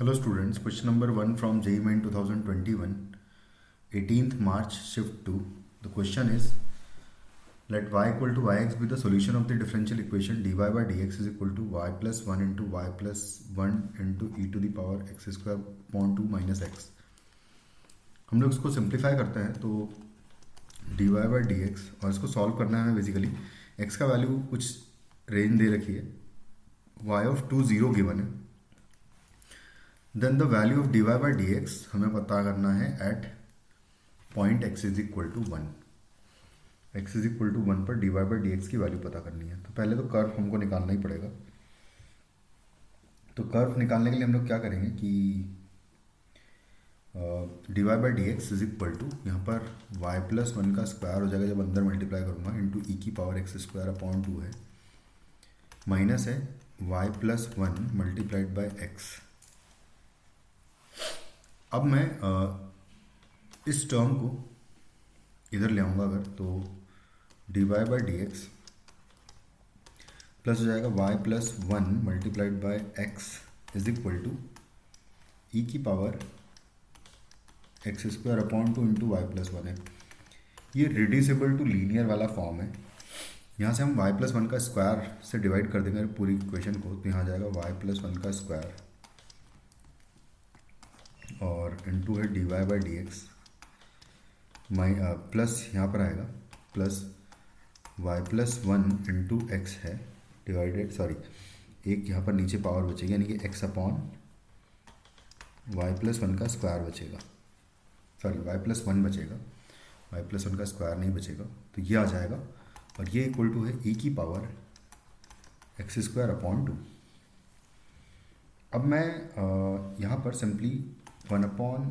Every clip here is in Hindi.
Hello students, question number 1 from JEE Main 2021, 18th March shift 2. The question is, let y equal to yx be the solution of the differential equation dy by dx is equal to y plus 1 into y plus 1 into e to the power x square upon 2 minus x. हम लोग इसको सिंप्लीफाई करते हैं तो dy by dx और इसको सॉल्व करना है बेसिकली x का वैल्यू कुछ रेंज दे रखी है, y ऑफ 2 0 गिवन है. Then the value of dy by dx हमें पता करना है at point x is equal to 1. x is equal to 1 पर dy by dx की वैल्यू पता करनी है. तो पहले तो कर्व हमको निकालना ही पड़ेगा. तो कर्व निकालने के लिए हम लोग क्या करेंगे कि dy by dx is equal to यहाँ पर y प्लस 1 का स्क्वायर हो जाएगा जब अंदर मल्टीप्लाई करूँगा इंटू ई की पावर एक्स स्क्वायर अपॉन 2 है, माइनस है y plus 1 multiplied by x. अब मैं इस टर्म को इधर ले आऊँगा अगर, तो dy by dx प्लस हो जाएगा y plus 1 multiplied by x is equal to e की power x square upon 2 into y plus 1 है. ये रिड्यूसिबल टू लीनियर वाला फॉर्म है. यहाँ से हम y प्लस 1 का स्क्वायर से डिवाइड कर देंगे पूरी इक्वेशन को, तो यहाँ जाएगा y प्लस 1 का स्क्वायर और इंटू है dy by D x plus यहाँ पर आएगा plus y plus 1 into x है डिवाइडेड, सॉरी एक यहाँ पर नीचे पावर बचेगी यानी कि x अपॉन y प्लस 1 का स्क्वायर बचेगा, सॉरी y प्लस 1 बचेगा, y प्लस 1 का स्क्वायर नहीं बचेगा. तो ये आ जाएगा और ये इक्वल टू है e की पावर एक्स स्क्वायर अपॉन 2. अब मैं यहाँ पर सिंपली 1 अपॉन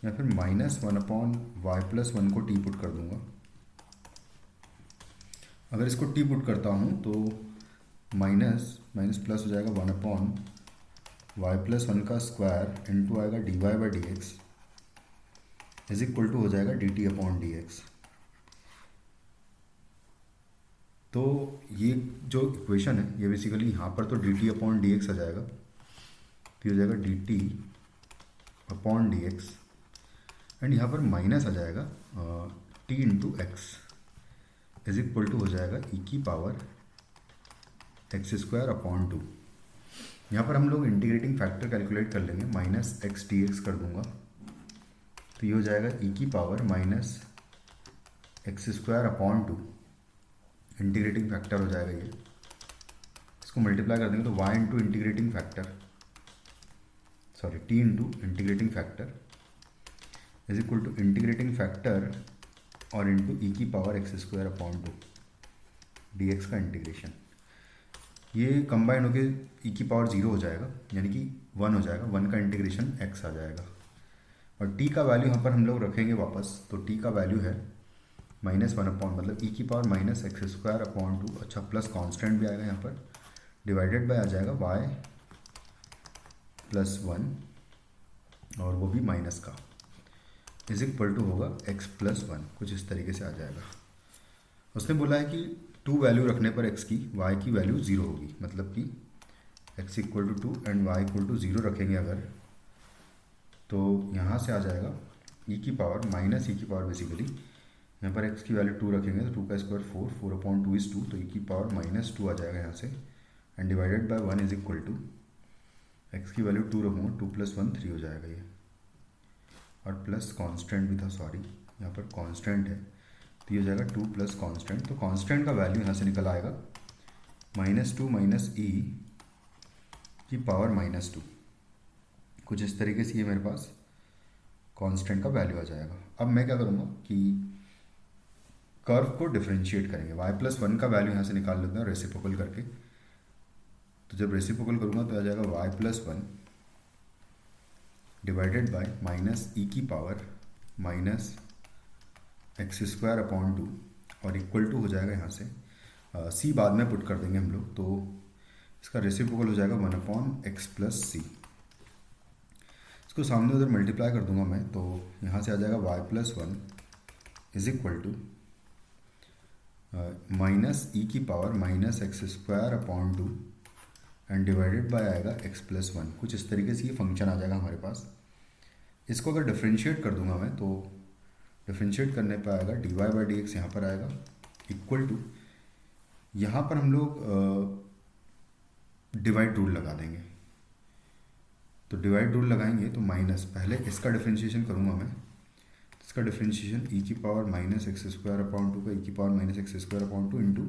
या फिर माइनस 1 अपॉन वाई प्लस 1 को टी पुट कर दूंगा. अगर इसको टी पुट करता हूँ तो माइनस माइनस प्लस हो जाएगा 1 अपॉन वाई प्लस 1 का स्क्वायर इंटू आएगा d y by D x is equal to हो जाएगा d t upon d x. तो ये जो इक्वेशन है ये बेसिकली यहाँ पर तो d t upon d x आ जाएगा, तो हो जाएगा d t upon d x and यहाँ पर माइनस आ जाएगा t into x is equal to हो जाएगा ई की पावर एक्स स्क्वायर अपॉन 2. यहाँ पर हम लोग इंटीग्रेटिंग फैक्टर कैलकुलेट कर लेंगे, माइनस एक्स डी एक्स कर दूंगा तो ये हो जाएगा ई की power minus x square upon 2. Integrating factor हो जाएगा ये, इसको मल्टीप्लाई कर देंगे तो y into integrating factor, sorry t into integrating factor is equal to integrating factor और इंटू ई की power x square upon 2 d x का इंटीग्रेशन. ये कंबाइन होकर ई की पावर 0 हो जाएगा यानी कि 1 हो जाएगा, 1 का इंटीग्रेशन x आ जाएगा और t का वैल्यू यहाँ पर हम लोग रखेंगे वापस, तो t का वैल्यू है माइनस 1 अपॉन मतलब ई की power minus x square upon 2, अच्छा प्लस कांस्टेंट भी आएगा यहाँ पर, डिवाइडेड बाय आ जाएगा y प्लस 1 और वो भी माइनस का इज इक्वल टू होगा x प्लस 1, कुछ इस तरीके से आ जाएगा. उसने बोला है कि 2 वैल्यू रखने पर x की y की वैल्यू 0 होगी, मतलब कि x equal to 2 and y equal to 0 रखेंगे अगर, तो यहाँ से आ जाएगा e की पावर माइनस ई की पावर, बेसिकली यहाँ पर x की वैल्यू 2 रखेंगे तो 2 का स्क्वायर 4, 4 अपॉन 2 इज 2, तो e की पावर माइनस 2 आ जाएगा यहाँ से and divided by 1 is equal to x की वैल्यू 2 रखूँगा 2 प्लस 1 3 हो जाएगा ये, और प्लस कांस्टेंट भी था, सॉरी यहाँ पर कांस्टेंट है तो ये हो जाएगा 2 प्लस कांस्टेंट. तो कांस्टेंट का वैल्यू यहाँ से निकल आएगा -2 माइनस ई की पावर -2, कुछ इस तरीके से ये मेरे पास कांस्टेंट का वैल्यू आ जाएगा. अब मैं क्या करूँगा कि कर्व को डिफरेंशिएट करेंगे, y प्लस 1 का वैल्यू यहाँ से निकाल लेते हैं रेसिप्रोकल करके. तो जब रेसिप्रोकल करूँगा तो आ जाएगा y plus 1 divided by minus ई की power minus x square upon 2 और इक्वल टू हो जाएगा यहाँ से c बाद में पुट कर देंगे हम लोग, तो इसका रेसिप्रोकल हो जाएगा 1 अपॉन एक्स प्लस सी. इसको सामने उधर मल्टीप्लाई कर दूंगा मैं, तो यहाँ से आ जाएगा y plus 1 is equal to minus ई की power minus x square upon 2 and divided by आएगा x प्लस वन। कुछ इस तरीके से ये फंक्शन आ जाएगा हमारे पास। इसको अगर डिफ्रेंशिएट कर दूंगा मैं, तो डिफ्रेंशिएट करने पर आएगा dy बाई डी एक्स, यहाँ पर आएगा इक्वल टू, यहाँ पर हम लोग डिवाइड रूल लगा देंगे। तो डिवाइड रूल लगाएंगे तो माइनस, पहले इसका डिफ्रेंशिएशन करूँगा मैं, इसका डिफ्रेंशिएशन ई की power minus x square upon two का ई की power minus x square upon two into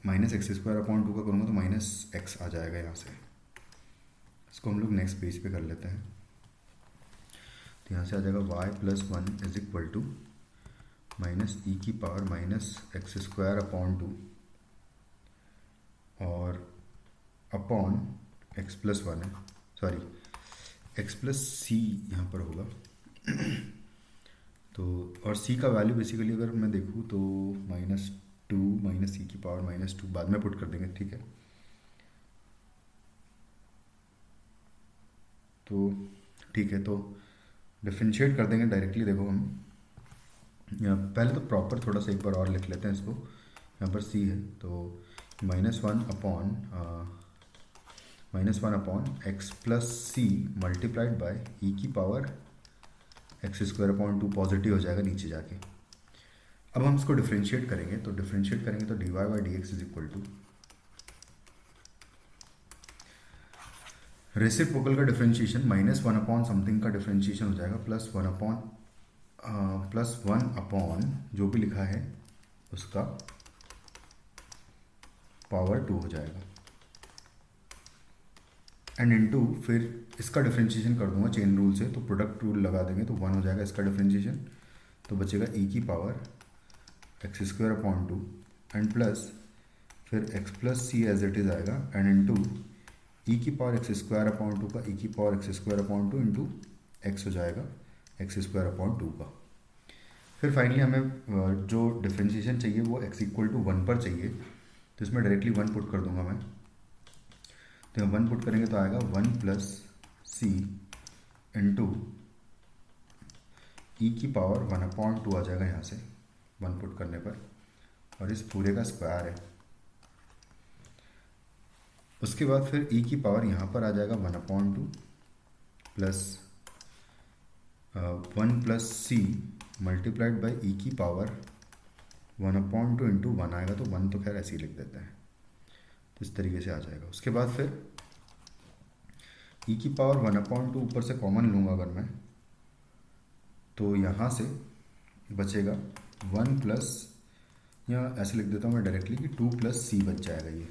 minus x square upon two का करूँगा तो माइनस एक्स आ जाएगा यहाँ से। इसको हम लोग नेक्स्ट पेज पे कर लेते हैं। तो यहाँ से आ जाएगा y plus one is equal to minus ई की power minus x square upon two और अपॉन एक्स प्लस वन है, सॉरी एक्स प्लस सी यहाँ पर होगा। तो और सी का वैल्यू बेसिकली अगर मैं देखूँ तो माइनस टू माइनस सी की पावर माइनस टू, बाद में पुट कर देंगे, ठीक है। तो ठीक है, तो डिफ्रेंशिएट कर देंगे डायरेक्टली। देखो हम यहाँ पहले तो प्रॉपर थोड़ा सा एक बार और लिख लेते हैं इसको। यहाँ पर सी है तो minus one upon x plus c multiplied by e की power x square upon two, positive हो जाएगा नीचे जाके। अब हम इसको डिफ्रेंशिएट करेंगे, तो डिफ्रेंशिएट करेंगे तो d y by D x is equal to reciprocal का differentiation minus one upon something का डिफ्रेंशिएशन हो जाएगा प्लस वन अपॉन जो भी लिखा है उसका पावर टू हो जाएगा एंड इनटू, फिर इसका डिफ्रेंशिएशन कर दूंगा चेन रूल से, तो प्रोडक्ट रूल लगा देंगे तो वन हो जाएगा इसका डिफ्रेंशिएशन, तो बचेगा ई की power x square upon two and plus फिर x plus c as it is आएगा एंड इनटू ई की power x square upon two का ई की power x square upon two into x हो जाएगा एक्स स्क्वायर अपॉन टू का। फिर फाइनली हमें जो डिफ्रेंशिएशन चाहिए वो एक्स इक्वल टू वन पर चाहिए, तो इसमें डायरेक्टली वन पुट कर दूंगा मैं। तो वन पुट करेंगे तो आएगा वन प्लस सी इंटू ई की पावर वन अपॉन टू आ जाएगा यहाँ से वन पुट करने पर, और इस पूरे का स्क्वायर है। उसके बाद फिर ई की पावर यहाँ पर आ जाएगा one upon two plus one plus c multiplied by e की power one upon two into one आएगा, तो वन तो खैर ऐसे ही लिख देते हैं, तो इस तरीके से आ जाएगा। उसके बाद फिर ई की पावर वन अपॉन टू ऊपर से कॉमन लूँगा अगर मैं, तो यहाँ से बचेगा वन प्लस, यहाँ ऐसे लिख देता हूँ मैं डायरेक्टली कि टू प्लस सी बच जाएगा, ये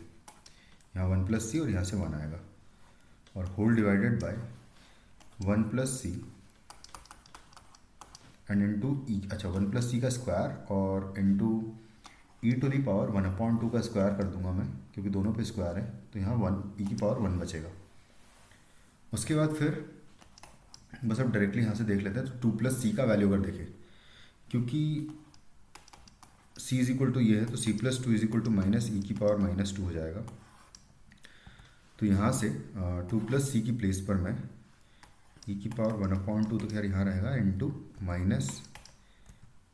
यहाँ वन प्लस सी और यहाँ से वन आएगा, और whole divided by one plus C and into E, अच्छा वन प्लस सी का स्क्वायर और into E to the power one upon two का स्क्वायर कर दूंगा मैं, क्योंकि दोनों पे स्क्वायर है, तो यहाँ वन ई की पावर वन बचेगा। उसके बाद फिर बस अब डायरेक्टली यहाँ से देख लेते हैं, तो टू प्लस सी का वैल्यू अगर देखें, क्योंकि सी इज इक्वल टू ये है, तो C plus two is equal to minus ई की पावर माइनस टू हो जाएगा। तो यहाँ से टू प्लस सी की प्लेस पर मैं ई की पावर वन अपॉन टू तो खैर यहाँ रहेगा इंटू माइनस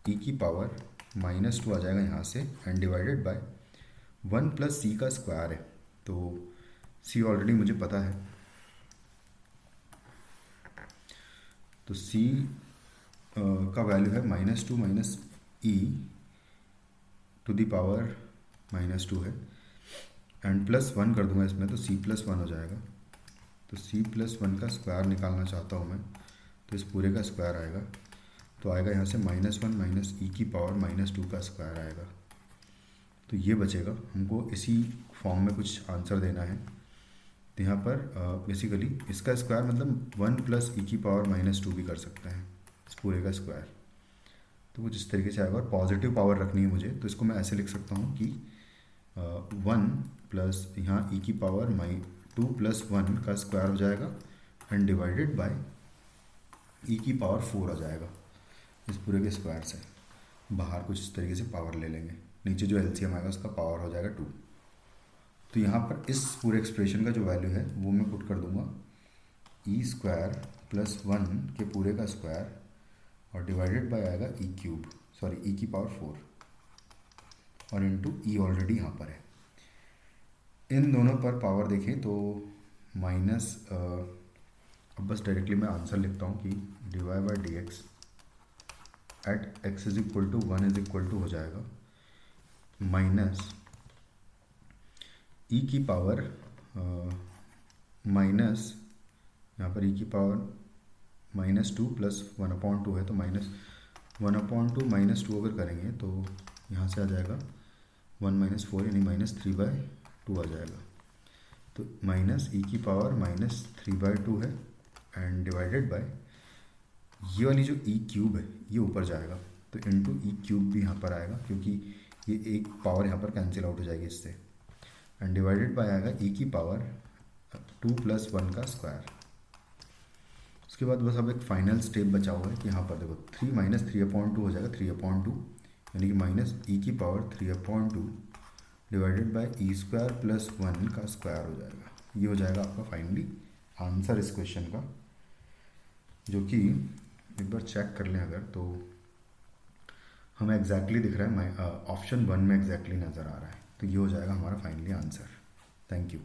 ई की पावर माइनस टू आ जाएगा यहाँ से and divided by one plus C का स्क्वायर है, तो सी ऑलरेडी मुझे पता है, तो सी का वैल्यू है minus two minus e to the power minus two है एंड प्लस वन कर दूंगा इसमें, तो सी प्लस वन हो जाएगा। तो सी प्लस वन का स्क्वायर निकालना चाहता हूँ मैं, तो इस पूरे का स्क्वायर आएगा, तो आएगा यहाँ से माइनस वन माइनस ई की पावर माइनस टू का स्क्वायर आएगा। तो ये बचेगा, हमको इसी फॉर्म में कुछ आंसर देना है। तो यहाँ पर बेसिकली इसका स्क्वायर मतलब वन प्लस ई की पावर माइनस टू भी कर सकते हैं इस पूरे का स्क्वायर, तो कुछ इस तरीके से आएगा। और पॉजिटिव पावर रखनी है मुझे, तो इसको मैं ऐसे लिख सकता हूँ कि वन प्लस यहाँ ई की पावर टू प्लस वन का स्क्वायर हो जाएगा एंड डिवाइडेड बाय ई की पावर फोर आ जाएगा इस पूरे के स्क्वायर से। बाहर कुछ इस तरीके से पावर ले लेंगे, नीचे जो एलसीएम आएगा उसका पावर हो जाएगा टू। तो यहाँ पर इस पूरे एक्सप्रेशन का जो वैल्यू है वो मैं पुट कर दूंगा ई स्क्वायर प्लस वन के पूरे का स्क्वायर और डिवाइडेड बाय आएगा ई क्यूब, सॉरी ई की पावर फोर और इंटू ई ऑलरेडी यहाँ पर है। इन दोनों पर पावर देखें तो माइनस, अब बस डायरेक्टली मैं आंसर लिखता हूँ कि D Y by D X at X is equal to 1 is equal to हो जाएगा माइनस ई की पावर माइनस, यहाँ पर ई की पावर -2 प्लस 1/2 है, तो -1/2 -2 अगर करेंगे तो यहाँ से आ जाएगा 1 - 4 यानी -3/2 आ जाएगा। तो माइनस ई की पावर -3/2 है एंड डिवाइडेड बाय ये वाली जो ई क्यूब है ये ऊपर जाएगा, तो इंटू ई क्यूब भी यहाँ पर आएगा क्योंकि ये एक पावर यहाँ पर कैंसिल आउट हो जाएगी इससे, एंड डिवाइडेड बाय आएगा ई की पावर 2 + 1 का स्क्वायर। उसके बाद बस अब एक फाइनल स्टेप बचा हुआ है कि यहाँ पर देखो 3 - 3/2 हो जाएगा 3/2, यानी कि माइनस ई की power 3/2 divided by E square plus 1 का स्क्वायर हो जाएगा। ये हो जाएगा आपका फाइनली आंसर इस क्वेश्चन का, जो कि एक बार चेक कर लें अगर तो हमें एग्जैक्टली दिख रहा है, ऑप्शन 1 में एग्जैक्टली नज़र आ रहा है। तो ये हो जाएगा हमारा फाइनली आंसर। Thank you.